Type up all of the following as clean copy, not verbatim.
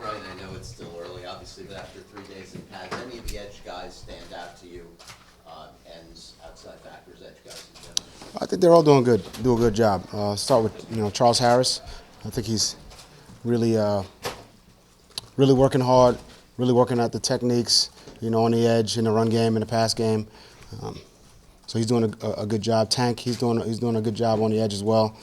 Ryan, I know it's still early, obviously, but after 3 days in pads, any of the edge guys stand out to you, ends, outside backers, edge guys in general? I think they're all doing good, do a good job. Start with Charles Harris. I think he's really really working hard, really working at the techniques, on the edge, in the run game, in the pass game. Um, so he's doing a good job. Tank, he's doing a good job on the edge as well.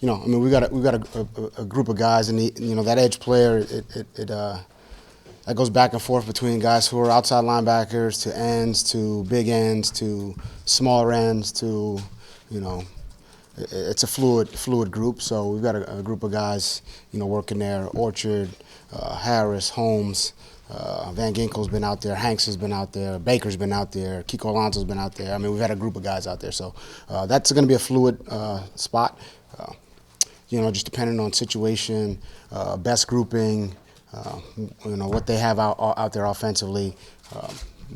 We got a group of guys, and that edge player, that goes back and forth between guys who are outside linebackers to ends to big ends to smaller ends to, it's a fluid group. So we've got a group of guys, working there. Orchard, Harris, Holmes, Van Ginkel's been out there. Hanks has been out there. Baker's been out there. Kiko Alonso's been out there. I mean, we've had a group of guys out there. So that's going to be a fluid spot. Just depending on situation, best grouping, what they have out there offensively.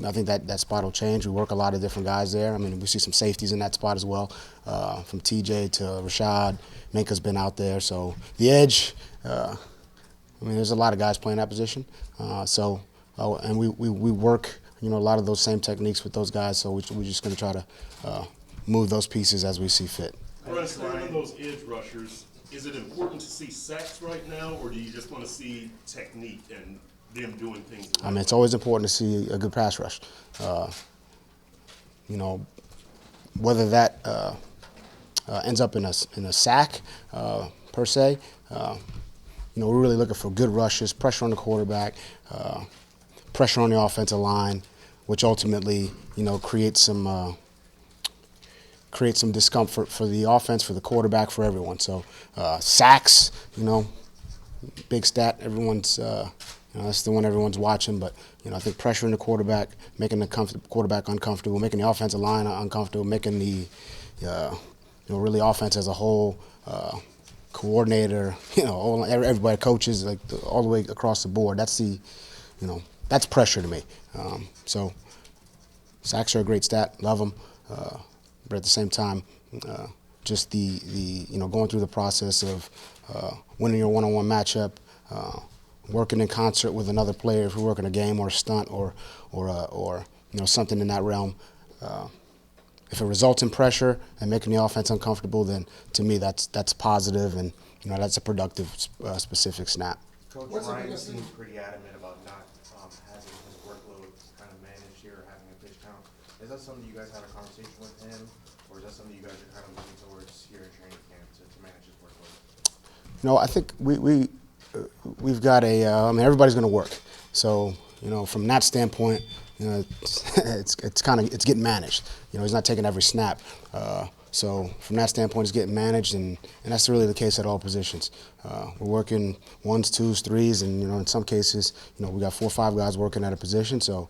I think that spot will change. We work a lot of different guys there. I mean, we see some safeties in that spot as well, from TJ to Rashad. Minka's been out there. So the edge, there's a lot of guys playing that position. And we work, a lot of those same techniques with those guys. So we're just going to try to move those pieces as we see fit. Ryan, staying on those edge rushers, is it important to see sacks right now, or do you just want to see technique and them doing things? I mean, it's always important to see a good pass rush. Whether that ends up in a sack per se, we're really looking for good rushes, pressure on the quarterback, pressure on the offensive line, which ultimately, creates some discomfort for the offense, for the quarterback, for everyone. So sacks, big stat. Everyone's, that's the one everyone's watching. But I think pressuring the quarterback, making the quarterback uncomfortable, making the offensive line uncomfortable, making the really offense as a whole, coordinator, everybody, coaches, all the way across the board. That's that's pressure to me. So sacks are a great stat. Love them. But at the same time, just the going through the process of winning your one-on-one matchup, working in concert with another player if we're working a game or a stunt or something in that realm. If it results in pressure and making the offense uncomfortable, then to me that's positive, and that's a productive specific snap. Coach Ryan seems pretty adamant about not having his workload kind of managed here, or having a pitch count. Is that something you guys had a conversation with him, or is that something you guys are kind of looking towards here in training camp to manage his workload? I think we've got everybody's going to work. So, from that standpoint, it's getting managed. He's not taking every snap. So from that standpoint, it's getting managed, and that's really the case at all positions. We're working ones, twos, threes, and in some cases, we got 4 or 5 guys working at a position. So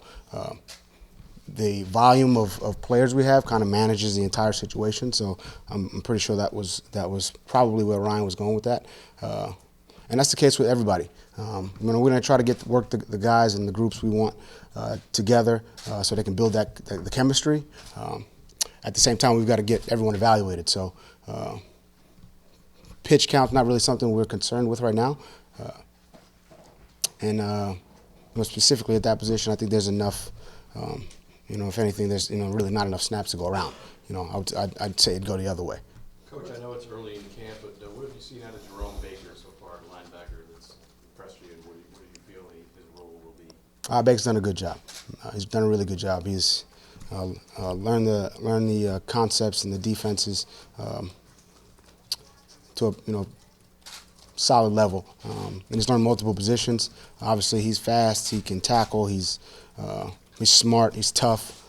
the volume of players we have kind of manages the entire situation. So I'm pretty sure that was probably where Ryan was going with that. And that's the case with everybody. We're going to try to work the guys and the groups we want together so they can build the chemistry. At the same time, we've got to get everyone evaluated. So pitch count's not really something we're concerned with right now. Specifically at that position, I think there's enough. If anything, there's really not enough snaps to go around. I'd say it'd go the other way. Coach, I know it's early in camp, but what have you seen out of Jerome Baker so far, linebacker, that's impressed you? What do you feel his role will be? Baker's done a good job. He's done a really good job. He's learned the concepts and the defenses to a solid level. And he's learned multiple positions. Obviously, he's fast. He can tackle. He's smart. He's tough.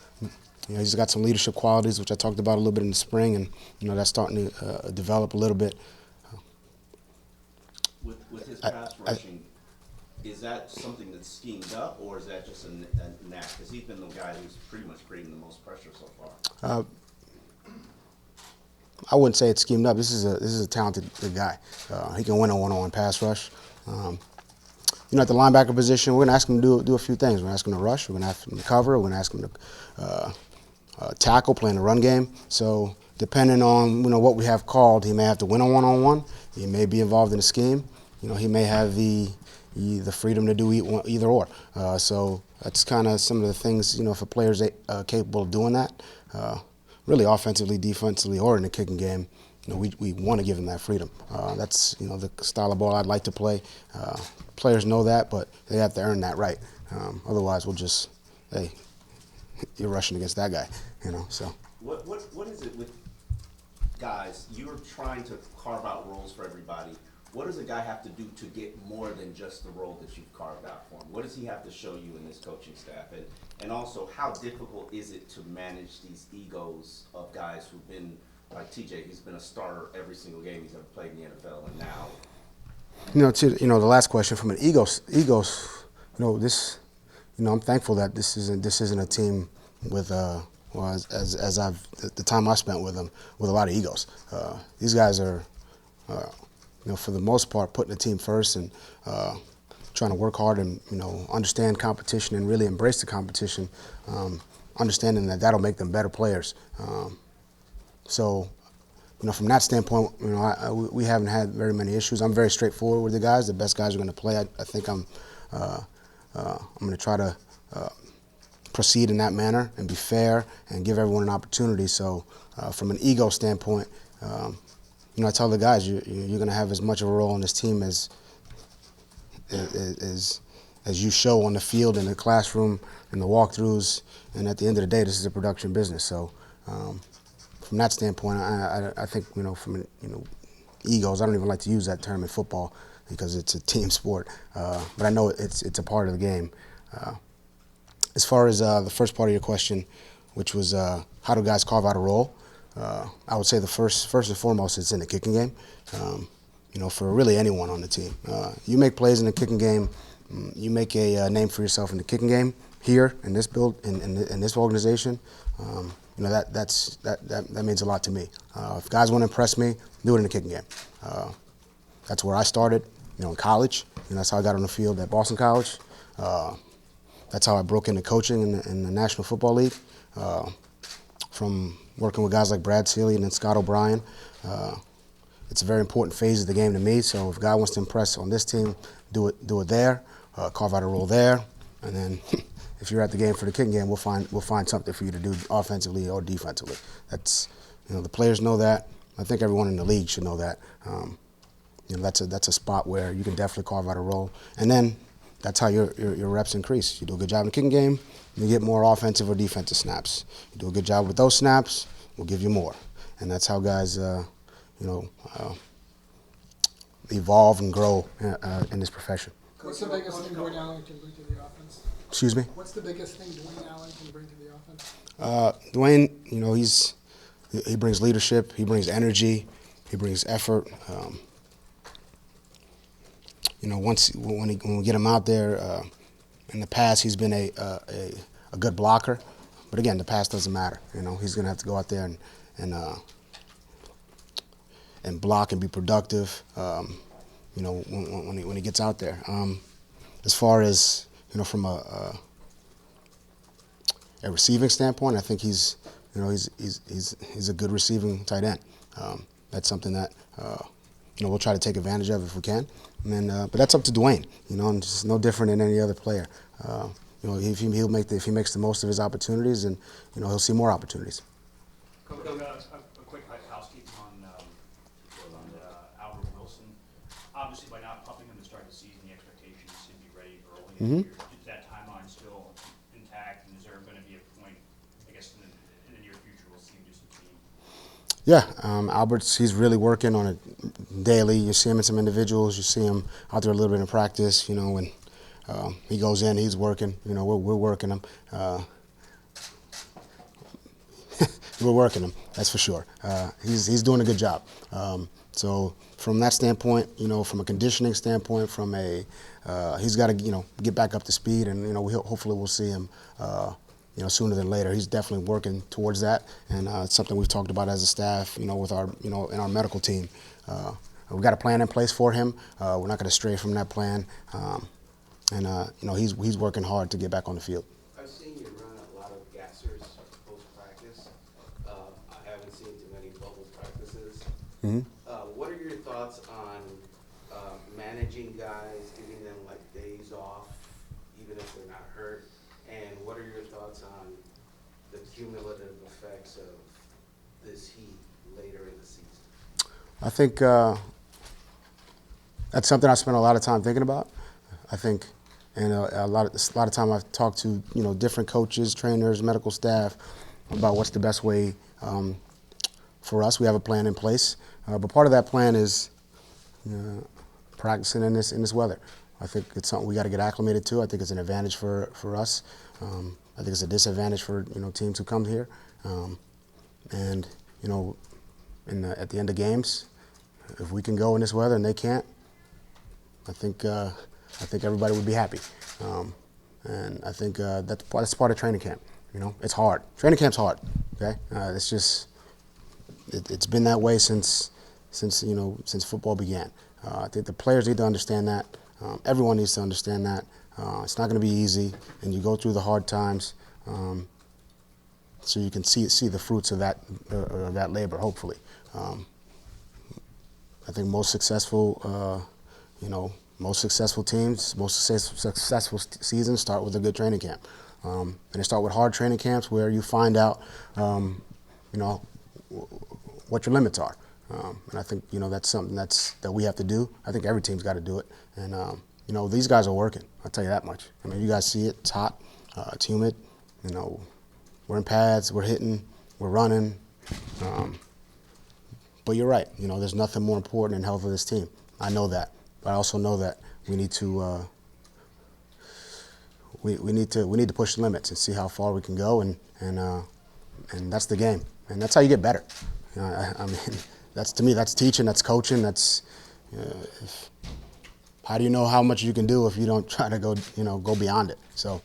He's got some leadership qualities, which I talked about a little bit in the spring, and that's starting to develop a little bit. With his pass rushing, is that something that's schemed up, or is that just a knack? Because he's been the guy who's pretty much creating the most pressure so far. I wouldn't say it's schemed up. This is a talented guy. He can win a one-on-one pass rush. At the linebacker position, we're going to ask him to do a few things. We're going to ask him to rush. We're going to ask him to cover. We're going to ask him to tackle, play in the run game. So depending on what we have called, he may have to win a one-on-one. He may be involved in a scheme. he may have the freedom to do either or. So that's kind of some of the things, if a player's capable of doing that, really offensively, defensively, or in the kicking game, we want to give them that freedom. That's, the style of ball I'd like to play. Players know that, but they have to earn that right. Otherwise, we'll just, hey, you're rushing against that guy, so. What is it with guys, you're trying to carve out roles for everybody. What does a guy have to do to get more than just the role that you've carved out for him? What does he have to show you in this coaching staff? And also, how difficult is it to manage these egos of guys who've been, like TJ, he's been a starter every single game he's ever played in the NFL, and now. The last question from an egos, I'm thankful that this isn't a team with, as I've, the time I spent with them, with a lot of egos. These guys are, for the most part, putting the team first and trying to work hard and, understand competition and really embrace the competition, understanding that that'll make them better players. So, from that standpoint, we haven't had very many issues. I'm very straightforward with the guys. The best guys are going to play. I think I'm going to try to proceed in that manner and be fair and give everyone an opportunity. So, from an ego standpoint, I tell the guys you're going to have as much of a role in this team as you show on the field, in the classroom, in the walkthroughs, and at the end of the day, this is a production business. So, from that standpoint, I think from egos, I don't even like to use that term in football because it's a team sport, but I know it's a part of the game. As far as the first part of your question, which was how do guys carve out a role, I would say the first and foremost it's in the kicking game. For really anyone on the team, you make plays in the kicking game, you make a name for yourself in the kicking game here in this in this organization. That means a lot to me. If guys want to impress me, do it in the kicking game. That's where I started, in college. That's how I got on the field at Boston College. That's how I broke into coaching in the National Football League. From working with guys like Brad Seeley and then Scott O'Brien. It's a very important phase of the game to me. So if a guy wants to impress on this team, do it there. Carve out a role there, and then if you're at the game for the kicking game, we'll find something for you to do offensively or defensively. That's the players know that. I think everyone in the league should know that. That's a spot where you can definitely carve out a role, and then that's how your reps increase. You do a good job in the kicking game, you get more offensive or defensive snaps. You do a good job with those snaps, we'll give you more, and that's how guys evolve and grow in this profession. What's the biggest thing Dwayne Allen can bring to the offense? Excuse me? What's the biggest thing Dwayne Allen can bring to the offense? Dwayne, he brings leadership, he brings energy, he brings effort. When we get him out there, in the past he's been a good blocker, but again, the past doesn't matter. He's going to have to go out there and block and be productive. When he gets out there. As far as from a receiving standpoint, I think he's a good receiving tight end. That's something that we'll try to take advantage of if we can. But that's up to Dwayne. And it's no different than any other player. If he makes the most of his opportunities, and he'll see more opportunities. Coach, a quick housekeeping on Albert Wilson. Obviously, by not pumping him to start the season, the expectation is to be ready early in the year. Is that timeline still intact, and is there going to be a point, I guess, in the near future we'll see him do some team? Yeah, he's really working on it daily. You see him in some individuals. You see him out there a little bit in practice. When he goes in, he's working. We're working him. We're working him. That's for sure. He's doing a good job. So from that standpoint, from a conditioning standpoint, from he's got to get back up to speed, and hopefully we'll see him sooner than later. He's definitely working towards that, and it's something we've talked about as a staff, with our in our medical team. We've got a plan in place for him. We're not going to stray from that plan, and he's working hard to get back on the field. I've seen you run a lot of gassers post-practice. I haven't seen too many bubble practices. Mm-hmm. What are your thoughts on managing managing guys, giving them like days off, even if they're not hurt? And what are your thoughts on the cumulative effects of this heat later in the season? I think that's something I spent a lot of time thinking about. I think, and a lot of time I've talked to different coaches, trainers, medical staff about what's the best way for us. We have a plan in place, but part of that plan is practicing in this weather. I think it's something we got to get acclimated to. I think it's an advantage for us. I think it's a disadvantage for teams who come here, and at the end of games, if we can go in this weather and they can't, I think everybody would be happy. And I think that's part of training camp. It's hard. Training camp's hard. Okay, it's just it's been that way since football began. I think the players need to understand that. Everyone needs to understand that. It's not going to be easy, and you go through the hard times, so you can see the fruits of that labor. Hopefully, I think most successful teams, most successful seasons start with a good training camp, and they start with hard training camps where you find out, what your limits are. And I think that's something that we have to do. I think every team's got to do it. And these guys are working. I'll tell you that much. I mean, you guys see it. It's hot. It's humid. We're in pads. We're hitting. We're running. But you're right. There's nothing more important than health of this team. I know that. But I also know that we need to we need to push the limits and see how far we can go. And that's the game. And that's how you get better. I mean, to me, that's teaching, that's coaching, that's how do you know how much you can do if you don't try to go beyond it? So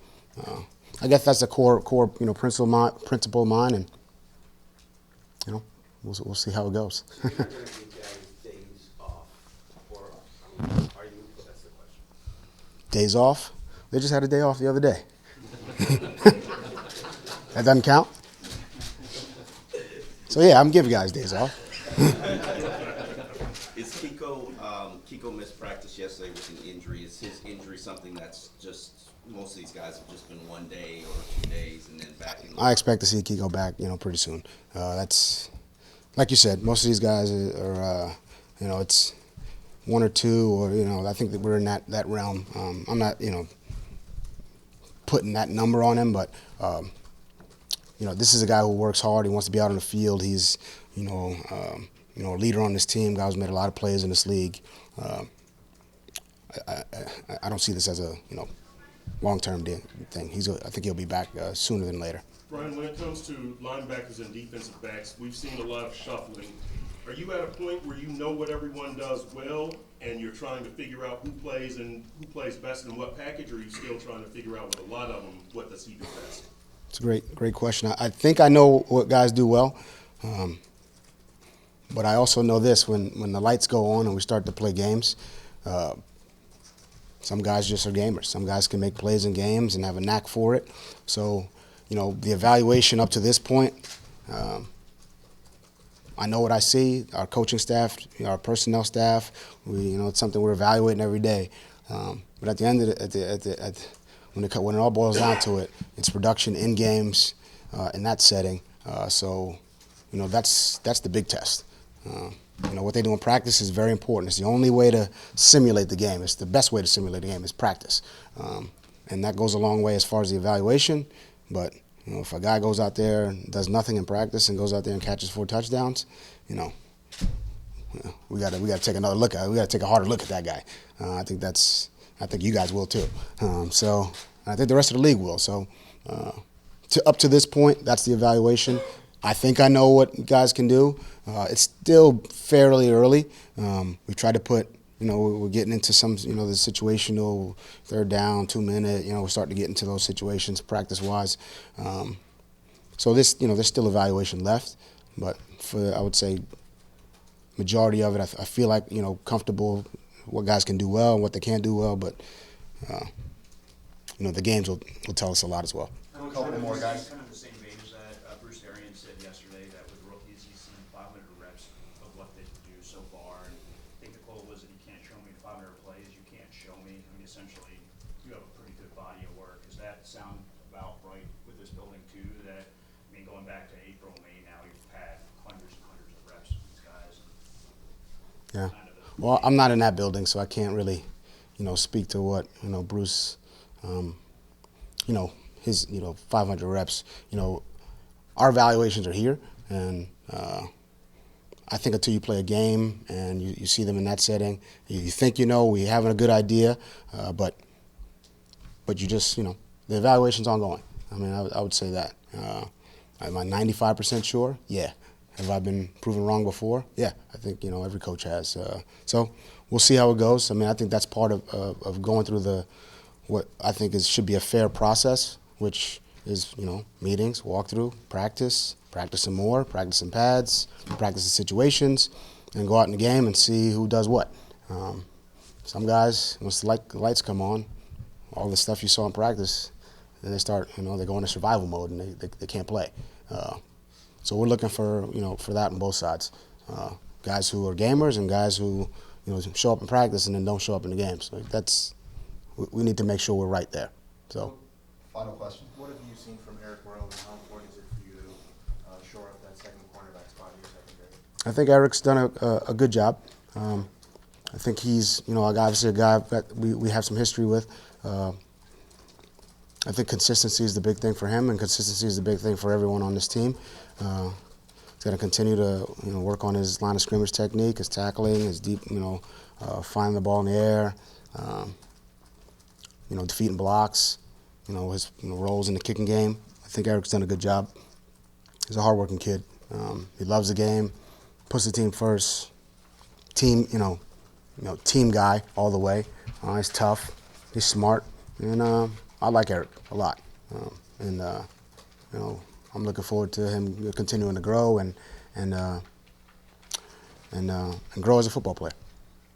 I guess that's the core principle of mine, and we'll see how it goes. You're not going to give guys days off, or are you? That's the question. Days off? They just had a day off the other day. That doesn't count? So yeah, I'm giving guys days off. Is Kiko missed practice yesterday with an injury? Is his injury something that's just, most of these guys have just been 1 day or 2 days and then back in? I expect to see Kiko back, pretty soon. That's, like you said, most of these guys are, it's 1 or 2, or I think that we're in that realm. I'm not, putting that number on him, but this is a guy who works hard. He wants to be out on the field. He's, a leader on this team. Guy who's made a lot of plays in this league. I don't see this as a, long-term thing. I think he'll be back sooner than later. Brian, when it comes to linebackers and defensive backs, we've seen a lot of shuffling. Are you at a point where you know what everyone does well, and you're trying to figure out who plays best in what package, or are you still trying to figure out with a lot of them what does he do best? It's a great question. I think I know what guys do well, but I also know this: when the lights go on and we start to play games, some guys just are gamers. Some guys can make plays in games and have a knack for it. So, the evaluation up to this point, I know what I see. Our coaching staff, our personnel staff, it's something we're evaluating every day. But at the end of when it all boils down to it, it's production in games, in that setting. So, that's the big test. What they do in practice is very important. It's the only way to simulate the game. It's the best way to simulate the game is practice. And that goes a long way as far as the evaluation. But, if a guy goes out there and does nothing in practice and goes out there and catches 4 touchdowns, we got to take another look at it. We got to take a harder look at that guy. I think you guys will too. So I think the rest of the league will. So up to this point, that's the evaluation. I think I know what guys can do. It's still fairly early. We try to put, we're getting into some, the situational 3rd down, 2-minute. We're starting to get into those situations practice-wise. So there's still evaluation left, but I would say majority of it, I feel like comfortable what guys can do well and what they can't do well, but the games will tell us a lot as well. A couple more guys. Kind of the same vein as that. Bruce Arians said yesterday that with rookies he's seen 500 reps of what they can do so far, and I think the quote was that he can't show me 500 plays. You essentially, you have a pretty good body of work. Does that sound about right with this building too? That, I mean, going back to April, May now, you've had hundreds and hundreds of reps with these guys. Yeah. Kind of Well, I'm not in that building, so I can't really, speak to what, Bruce, his, 500 reps. Our evaluations are here, and I think until you play a game and you see them in that setting, you think we having a good idea, but you just, the evaluation's ongoing. I mean, I would say that. Am I 95% sure? Yeah. Have I been proven wrong before? Yeah. I think, every coach has. So we'll see how it goes. I mean, I think that's part of going through what I think should be a fair process, which is, meetings, walkthrough, practice some more, practice some pads, practice the situations, and go out in the game and see who does what. Some guys, once the lights come on, all the stuff you saw in practice, then they start, they go into survival mode and they can't play. So we're looking for, for that on both sides. Guys who are gamers and guys who, show up in practice and then don't show up in the game. So we need to make sure we're right there. So. Final question. What have you seen from Eric Rowe, and how important is it for you to shore up that second cornerback spot in your secondary? I think Eric's done a good job. I think he's, obviously a guy that we have some history with. I think consistency is the big thing for him, and consistency is the big thing for everyone on this team. He's going to continue to work on his line of scrimmage technique, his tackling, his deep, finding the ball in the air, defeating blocks, his roles in the kicking game. I think Eric's done a good job. He's a hardworking kid. He loves the game, puts the team first. Team, team guy all the way. He's tough. He's smart, and I like Eric a lot. I'm looking forward to him continuing to grow and grow as a football player.